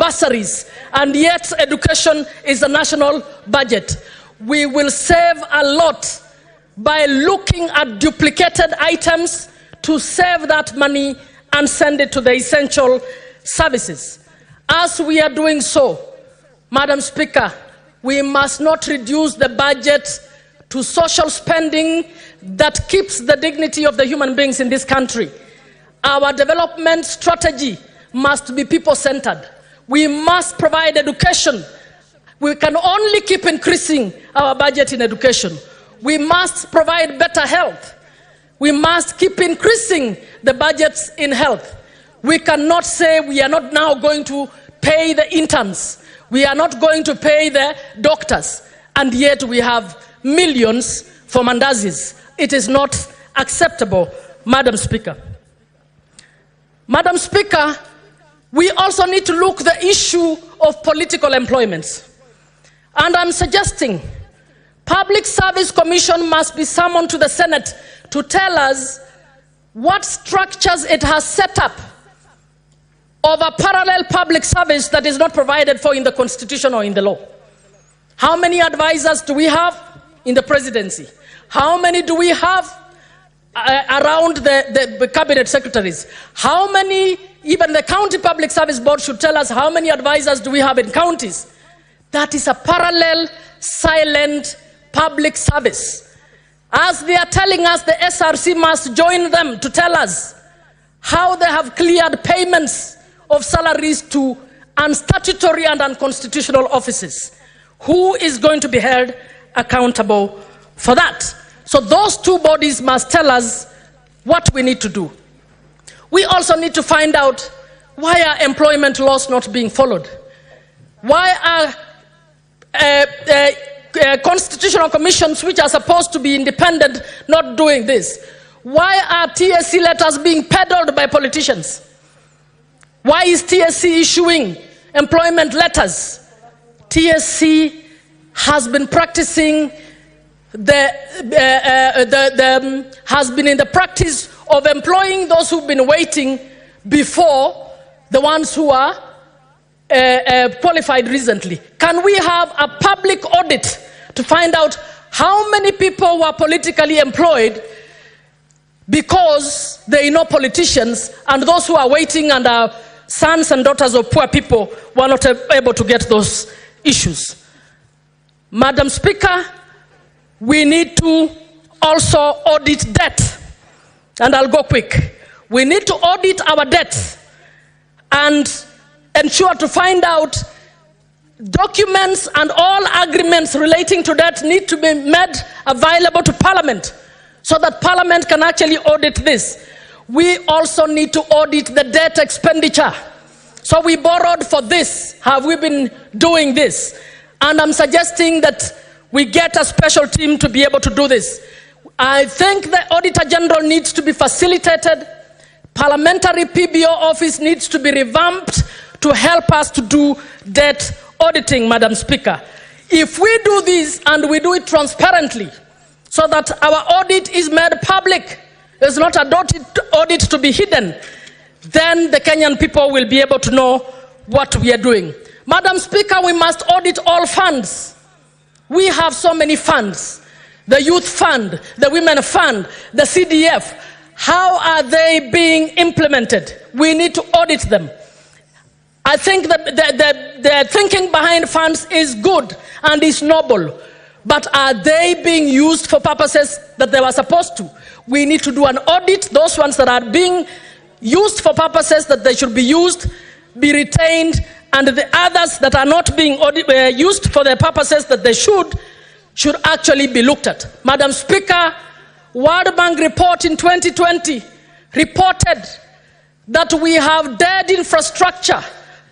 bursaries, and yet education is a national budget. We will save a lot by looking at duplicated items to save that money and send it to the essential services. As we are doing so, Madam Speaker, we must not reduce the budget to social spending that keeps the dignity of the human beings in this country. Our development strategy must be people-centered. We must provide education. We can only keep increasing our budget in education. We must provide better health. We must keep increasing the budgets in health. We cannot say we are not now going to pay the interns. We are not going to pay the doctors. And yet we have millions for mandazis. It is not acceptable, Madam Speaker. Madam Speaker, we also need to look at the issue of political employments. And I'm suggesting Public Service Commission must be summoned to the Senate to tell us what structures it has set up of a parallel public service that is not provided for in the Constitution or in the law. How many advisors do we have in the presidency? How many do we have around the cabinet secretaries? How many, even the county public service board should tell us how many advisors do we have in counties? That is a parallel, silent public service. As they are telling us, the SRC must join them to tell us how they have cleared payments of salaries to unstatutory and unconstitutional offices. Who is going to be held accountable for that? So those two bodies must tell us what we need to do. We also need to find out why are employment laws not being followed? Why are constitutional commissions which are supposed to be independent not doing this? Why are TSC letters being peddled by politicians? Why is TSC issuing employment letters? TSC has been practicing has been in the practice of employing those who've been waiting before the ones who are qualified recently. Can we have a public audit to find out how many people were politically employed because they know politicians, and those who are waiting and are sons and daughters of poor people were not able to get those issues? Madam Speaker, we need to also audit debt. And I'll go quick. We need to audit our debt and ensure to find out documents and all agreements relating to debt need to be made available to Parliament so that Parliament can actually audit this. We also need to audit the debt expenditure. So we borrowed for this. Have we been doing this? And I'm suggesting that we get a special team to be able to do this. I think the Auditor General needs to be facilitated. Parliamentary PBO office needs to be revamped to help us to do debt auditing, Madam Speaker. If we do this and we do it transparently so that our audit is made public, it's not an audit to be hidden, then the Kenyan people will be able to know what we are doing. Madam Speaker, we must audit all funds. We have so many funds. The Youth Fund, the Women Fund, the CDF. How are they being implemented? We need to audit them. I think that the thinking behind funds is good and is noble. But are they being used for purposes that they were supposed to? We need to do an audit. Those ones that are being used for purposes that they should be used, be retained, and the others that are not being used for the purposes that they should actually be looked at. Madam Speaker, World Bank report in 2020 reported that we have dead infrastructure.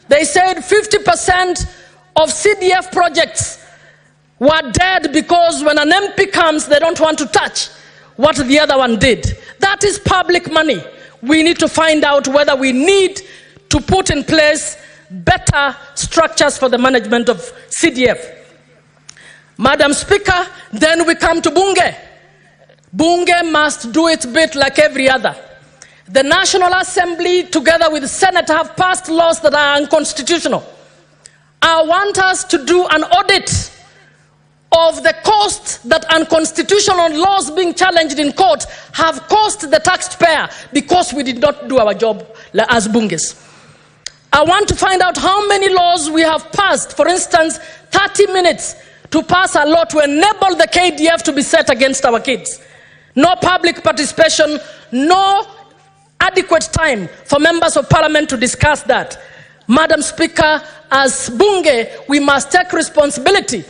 They said 50% of CDF projects were dead because when an MP comes, they don't want to touch what the other one did. That is public money. We need to find out whether we need to put in place better structures for the management of CDF. Madam Speaker, then we come to Bunge. Bunge must do its bit like every other. The National Assembly, together with the Senate, have passed laws that are unconstitutional. I want us to do an audit of the cost that unconstitutional laws being challenged in court have cost the taxpayer because we did not do our job as bunges. I want to find out how many laws we have passed. For instance, 30 minutes to pass a law to enable the KDF to be set against our kids. No public participation, no adequate time for members of parliament to discuss that. Madam Speaker, as bunge, we must take responsibility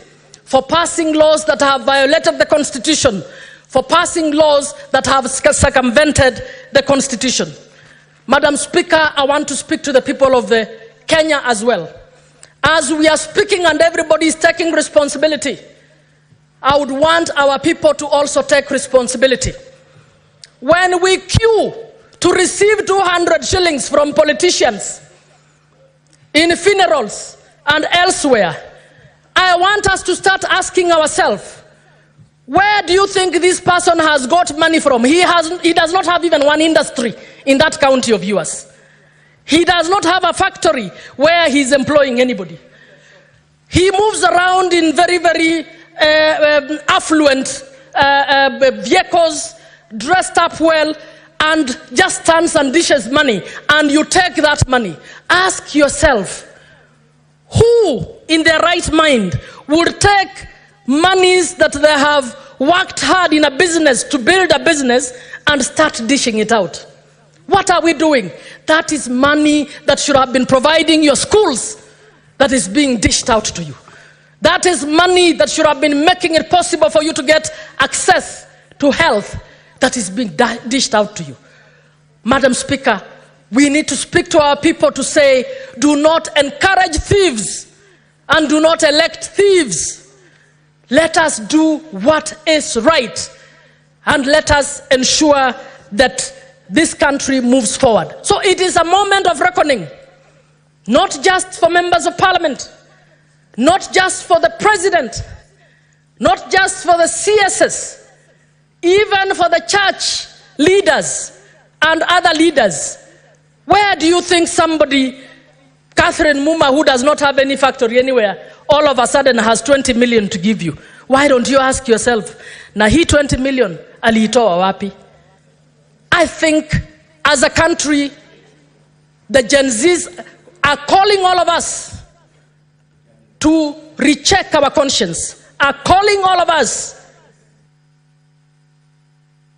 for passing laws that have violated the Constitution, for passing laws that have circumvented the Constitution. Madam Speaker, I want to speak to the people of Kenya as well. As we are speaking and everybody is taking responsibility, I would want our people to also take responsibility. When we queue to receive 200 shillings from politicians in funerals and elsewhere, I want us to start asking ourselves, where do you think this person has got money from? He does not have even one industry in that county of yours. He does not have a factory where he's employing anybody. He moves around in very, very affluent vehicles, dressed up well, and just stands and dishes money, and you take that money. Ask yourself, who in their right mind would take monies that they have worked hard in a business to build a business and start dishing it out? What are we doing? That is money that should have been providing your schools that is being dished out to you. That is money that should have been making it possible for you to get access to health that is being dished out to you. Madam Speaker, we need to speak to our people to say, do not encourage thieves and do not elect thieves. Let us do what is right and let us ensure that this country moves forward. So it is a moment of reckoning, not just for members of parliament, not just for the president, not just for the CSS, even for the church leaders and other leaders. Where do you think somebody, Catherine Muma, who does not have any factory anywhere, all of a sudden has 20 million to give you? Why don't you ask yourself, na hii 20 million aliitoa wapi? I think as a country, the Gen Zs are calling all of us to recheck our conscience, are calling all of us.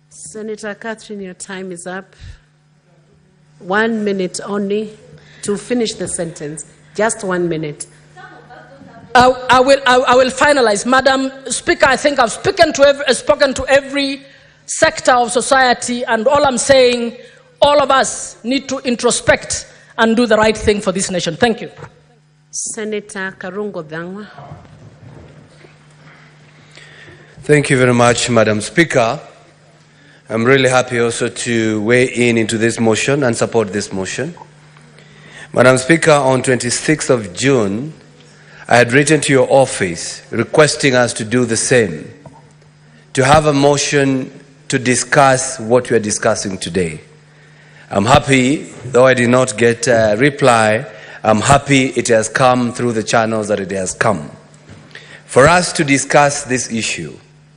Senator Catherine, your time is up. 1 minute only to finish the sentence. Just 1 minute. I will finalize. Madam Speaker, I think I've spoken to every sector of society, and all I'm saying, all of us need to introspect and do the right thing for this nation. Thank you. Senator Karungo Dhangwa. Thank you very much, Madam Speaker. I'm really happy also to weigh in into this motion and support this motion. Madam Speaker, on 26th of June, I had written to your office requesting us to do the same, to have a motion to discuss what we are discussing today. I'm happy, though I did not get a reply, I'm happy it has come through the channels that it has come. For us to discuss this issue,